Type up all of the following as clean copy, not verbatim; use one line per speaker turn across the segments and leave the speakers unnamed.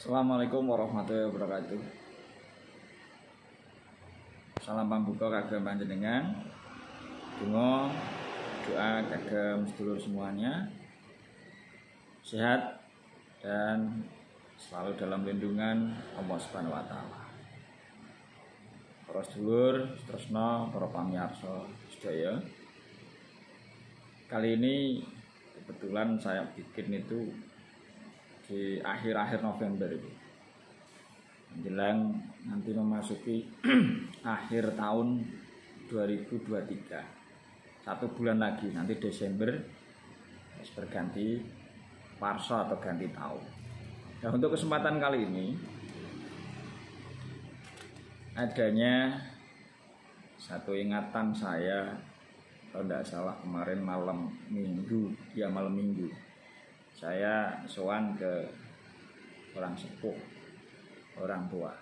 Assalamualaikum warahmatullahi wabarakatuh. Salam pambuka kagem panjenengan. Donga doa kagem sedulur semuanya sehat dan selalu dalam lindungan Allah Subhanahu wa taala. Para sedulur, tresna para pamirsa sedaya. Kali ini kebetulan saya bikin itu di akhir-akhir November ini, menjelang nanti memasuki akhir tahun 2023. 1 bulan lagi nanti Desember berganti Warsa atau ganti tahun. Nah, untuk kesempatan kali ini adanya satu ingatan saya, kalau tidak salah kemarin malam minggu saya sowan ke orang sepuh, orang tua.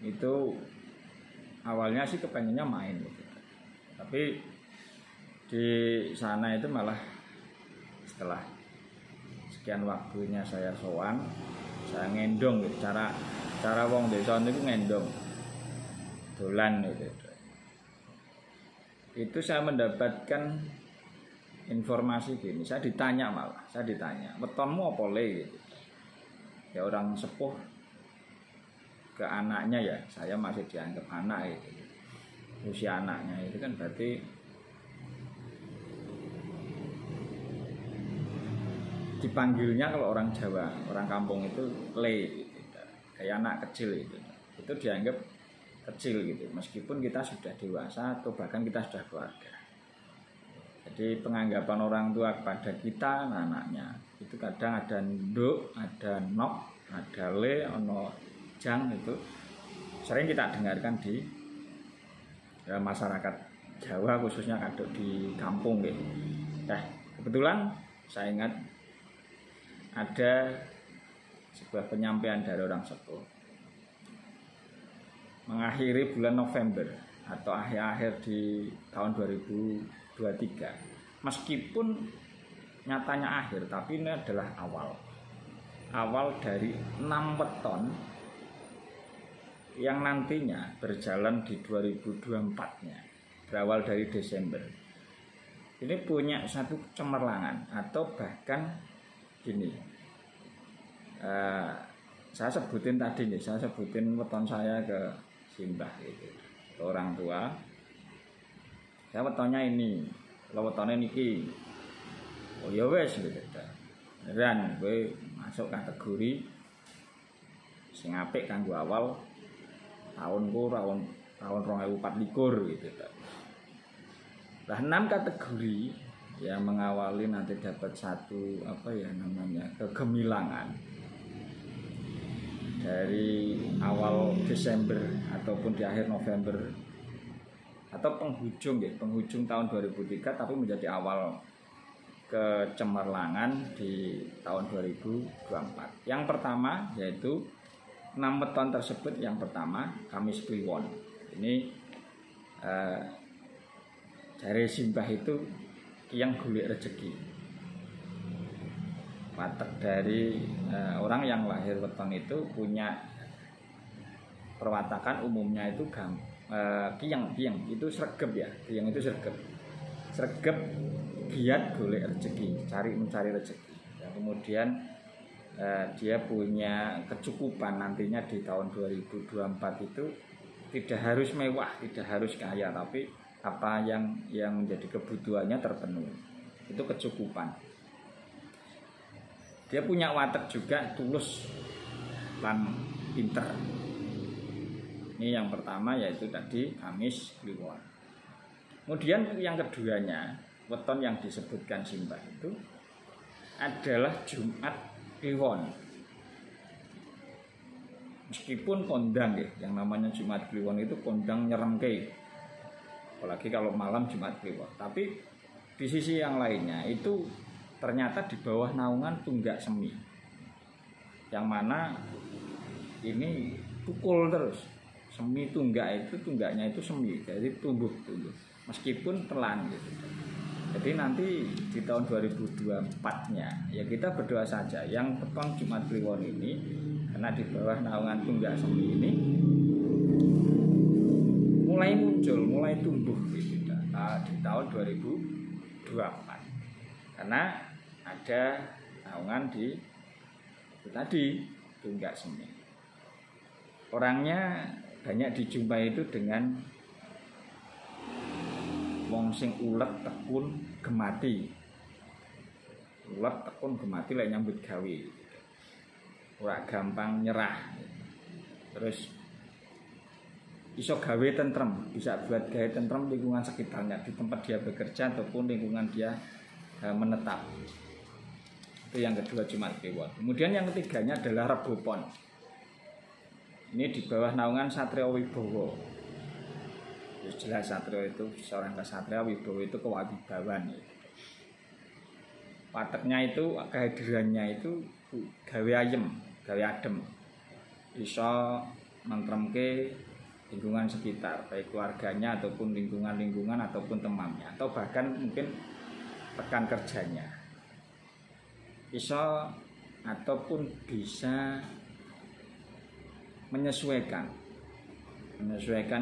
Itu awalnya sih kepengennya main gitu. Tapi di sana itu malah setelah sekian waktunya saya sowan, saya ngendong gitu. Cara wong desa niku ngendong dolan gitu. Itu saya mendapatkan informasi gini, saya ditanya, wetonmu apa le gitu. Ya orang sepuh ke anaknya, ya saya masih dianggap anak gitu. Usia anaknya itu kan berarti dipanggilnya, kalau orang Jawa, orang kampung itu le gitu. Kayak anak kecil itu dianggap kecil gitu, meskipun kita sudah dewasa atau bahkan kita sudah keluarga. Jadi penganggapan orang tua kepada kita, anaknya itu kadang ada nduk, ada nok, ada le, ono jang, itu sering kita dengarkan di masyarakat Jawa, khususnya kadang di kampung gitu. Nah, kebetulan saya ingat ada sebuah penyampaian dari orang sepuh mengakhiri bulan November atau akhir-akhir di tahun 2023. Meskipun nyatanya akhir, tapi ini adalah awal dari 6 weton yang nantinya berjalan di 2024-nya, berawal dari Desember. Ini punya satu cemerlangan, atau bahkan gini, saya sebutin weton saya ke simbah gitu, ke orang tua. Saya wetonnya ini, kalau wetonnya niki, oh ya wes gitu. Dan gue masuk kategori sing apik kanggo awal tahunku, tahun 2024 gitu. Nah, 6 kategori yang mengawali nanti dapat satu kegemilangan dari awal Desember ataupun di akhir November atau penghujung tahun 2003, tapi menjadi awal kecemerlangan di tahun 2024. Yang pertama yaitu 6 weton tersebut. Yang pertama Kamis Kliwon. Ini dari simbah itu yang golek rezeki. Watak dari orang yang lahir weton itu punya perwatakan umumnya itu kiang itu sregep ya. Kiang itu sregep giat golek rezeki, mencari rezeki. Ya, kemudian dia punya kecukupan nantinya di tahun 2024 itu tidak harus mewah, tidak harus kaya, tapi apa yang menjadi kebutuhannya terpenuhi. Itu kecukupan. Dia punya watak juga tulus lan pinter. Ini yang pertama, yaitu tadi Kamis Kliwon. Kemudian yang keduanya, weton yang disebutkan simbah itu adalah Jumat Kliwon. Meskipun kondang ya, yang namanya Jumat Kliwon itu kondang nyeremke. Apalagi kalau malam Jumat Kliwon. Tapi di sisi yang lainnya itu ternyata di bawah naungan tunggak semi, yang mana ini pukul terus. Semi tunggaknya itu semi, jadi tumbuh meskipun pelan gitu. Jadi nanti di tahun 2024-nya ya kita berdoa saja yang peton Jumat Kliwon ini, karena di bawah naungan Tunggak Semi ini mulai muncul, mulai tumbuh gitu, di tahun 2024, karena ada naungan di itu tadi Tunggak Semi. Orangnya banyak dijumpai itu dengan wong sing ulet tekun gemati. Ulet tekun gemati lek nyambut gawe. Ora gampang nyerah. Terus iso gawe tentrem, bisa buat gawe tentrem lingkungan sekitarnya di tempat dia bekerja ataupun lingkungan dia menetap. Itu yang kedua Jumat Kliwon. Kemudian yang ketiganya adalah Rebo Pon. Ini di bawah naungan Satrio Wibowo. Jelas Satrio itu seorang kesatria, Wibowo itu kewawibawan. Pateknya itu, kehadirannya itu gawe ayem, gawe adem, bisa mentremke lingkungan sekitar, baik keluarganya ataupun lingkungan ataupun temannya, atau bahkan mungkin rekan kerjanya. Bisa ataupun bisa menyesuaikan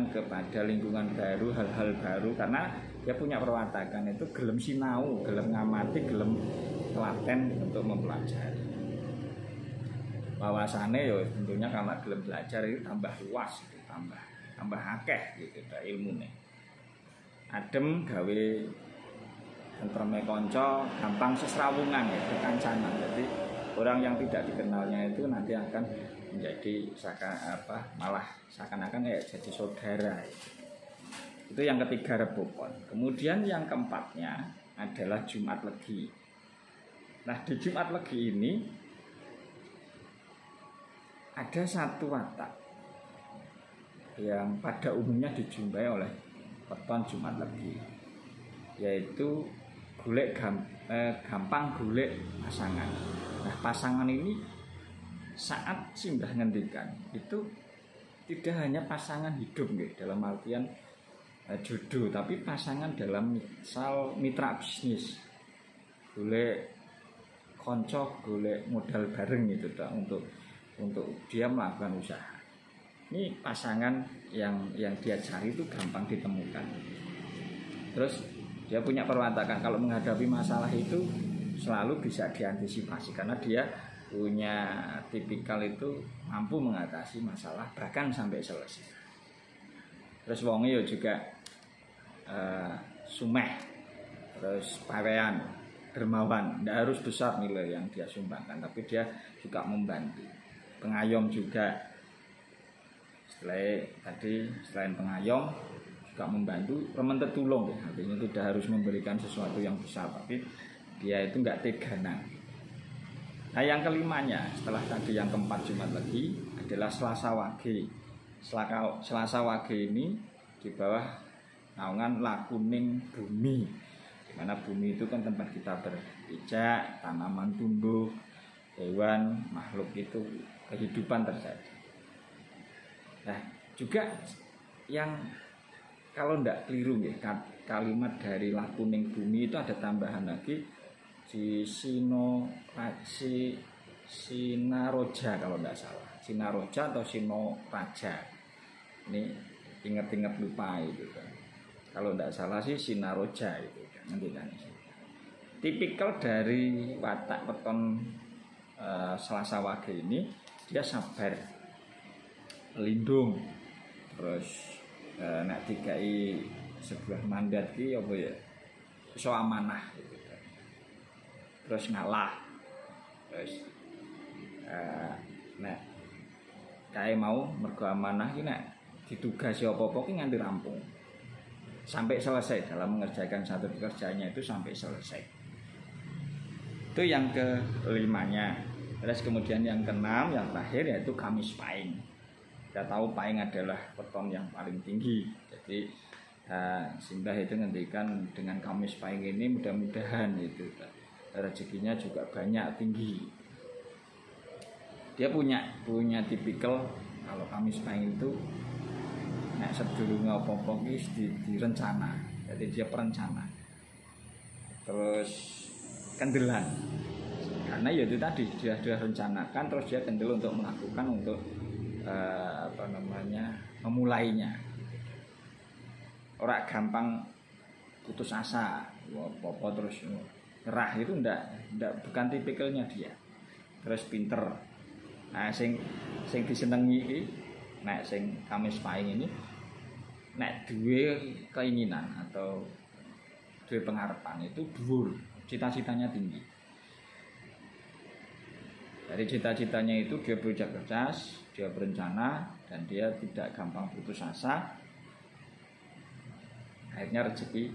kepada lingkungan baru, hal-hal baru, karena dia punya perwatakan itu gelem sinau, gelem ngamati, gelem telaten untuk mempelajari. Wawasannya ya tentunya karena gelem belajar itu tambah luas, gitu, tambah akeh gitu ilmunya. Adem gawe tentreme kanca, gampang sesrawungan ya, kekancanan. Jadi orang yang tidak dikenalnya itu nanti akan menjadi malah seakan-akan ya jadi saudara. Itu yang ketiga Rebo Pon. Kemudian yang keempatnya adalah Jumat Legi. Nah di Jumat Legi ini ada satu watak yang pada umumnya dijumpai oleh peton Jumat Legi, yaitu gampang golek pasangan. Nah pasangan ini saat simbah ngendikan itu tidak hanya pasangan hidup dalam artian jodoh, tapi pasangan dalam misal mitra bisnis, golek konco, golek modal bareng gitu untuk dia melakukan usaha. Ini pasangan yang dia cari itu gampang ditemukan. Terus dia punya perwatakan kalau menghadapi masalah itu selalu bisa diantisipasi, karena dia punya tipikal itu mampu mengatasi masalah bahkan sampai selesai. Terus wonge juga sumeh, terus pawean, dermawan. Tidak harus besar nilai yang dia sumbangkan, tapi dia juga membantu. Pengayom juga. Selain pengayom juga membantu, remen tetulung ya. Artinya tidak harus memberikan sesuatu yang besar, tapi dia itu enggak teganan. Nah yang kelimanya setelah tadi yang keempat Jumat Legi adalah Selasa Wage. Selasa Wage ini di bawah naungan Lakuning Bumi, dimana bumi itu kan tempat kita berpijak, tanaman tumbuh, hewan, makhluk itu kehidupan terjadi. Nah juga yang kalau tidak keliru ya, kalimat dari Lakuning Bumi itu ada tambahan lagi si Sinaroja kalau tidak salah, Sinaroja atau Sinoraja. Ini ingat-ingat lupa itu kan. Kalau tidak salah sih Sinaroja itu nanti kan. Tipikal dari watak peton Selasa Wage ini, dia sabar, lindung, terus nak dikai sebuah mandat ki apa ya, iso amanah gitu. Terus ngalah, terus nek kae mau mergo amanah ki nek ditugasi apa-apa ki nganti rampung sampai selesai dalam mengerjakan satu pekerjaannya itu sampai selesai. Itu yang kelimanya. Terus kemudian yang keenam, yang terakhir yaitu Kamis Pahing. Kita tahu Pahing adalah peton yang paling tinggi. Jadi simbah itu ngendikan dengan Kamis Pahing ini mudah-mudahan itu rezekinya juga banyak, tinggi. Dia punya tipikal kalau Kamis Pahing itu nek sedurunge apa-apa ki direncana. Jadi dia perencana. terus kendelan. Karena ya itu tadi dia rencanakan, terus dia kendel untuk melakukan, untuk memulainya. Orang gampang putus asa, apa terus nyerah, itu ndak bukan tipikalnya dia. Terus pinter. Nah, sing disenengi iki, nek sing Kamis Pahing ini, nek duwe keinginan atau duwe pengharapan itu dhuwur, cita-citanya tinggi. Dari cita-citanya itu dia bekerja keras, dia berencana, dan dia tidak gampang putus asa. Akhirnya rezeki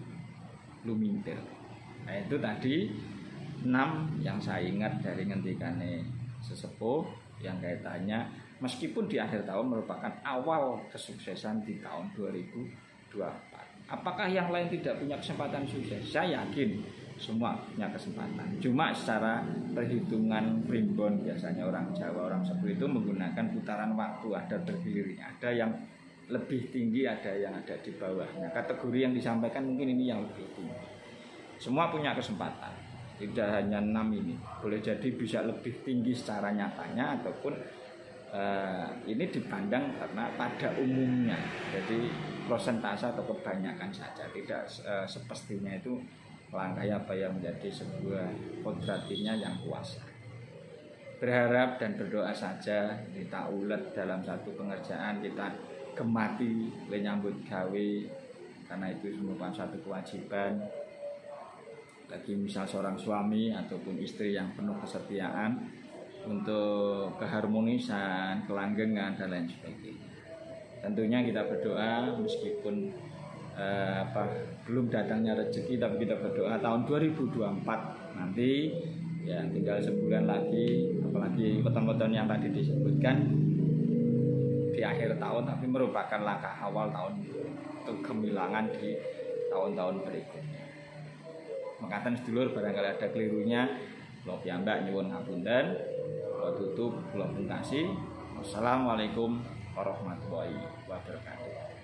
lumintir. Nah, itu tadi 6 yang saya ingat dari ngendikane sesepuh yang kaitannya meskipun di akhir tahun merupakan awal kesuksesan di tahun 2024. Apakah yang lain tidak punya kesempatan sukses? Saya yakin semua punya kesempatan. Cuma secara perhitungan primbon, biasanya orang Jawa, orang Sepuh itu menggunakan putaran waktu, ada bergilirnya, ada yang lebih tinggi, ada yang ada di bawahnya. Kategori yang disampaikan mungkin ini yang lebih tinggi. Semua punya kesempatan, tidak hanya 6 ini. Boleh jadi bisa lebih tinggi secara nyatanya, ataupun ini dipandang karena pada umumnya. Jadi prosentase atau kebanyakan saja, tidak sepastinya itu langkah apa yang menjadi sebuah kodratinya yang kuasa. Berharap dan berdoa saja, kita ulet dalam satu pengerjaan, kita gemati menyambut gawe, karena itu merupakan satu kewajiban bagi misal seorang suami ataupun istri yang penuh kesetiaan untuk keharmonisan, kelanggengan, dan lain sebagainya. Tentunya kita berdoa meskipun belum datangnya rezeki, tapi kita berdoa tahun 2024 nanti ya tinggal sebulan lagi, apalagi weton-weton yang tadi disebutkan di akhir tahun, tapi merupakan langkah awal tahun untuk gemilangan di tahun-tahun berikutnya. Mengatakan sedulur barangkali ada kelirunya, kula piyambak nyuwun ngapunten, kula tutup, kula pungkasi. Wassalamualaikum warahmatullahi wabarakatuh.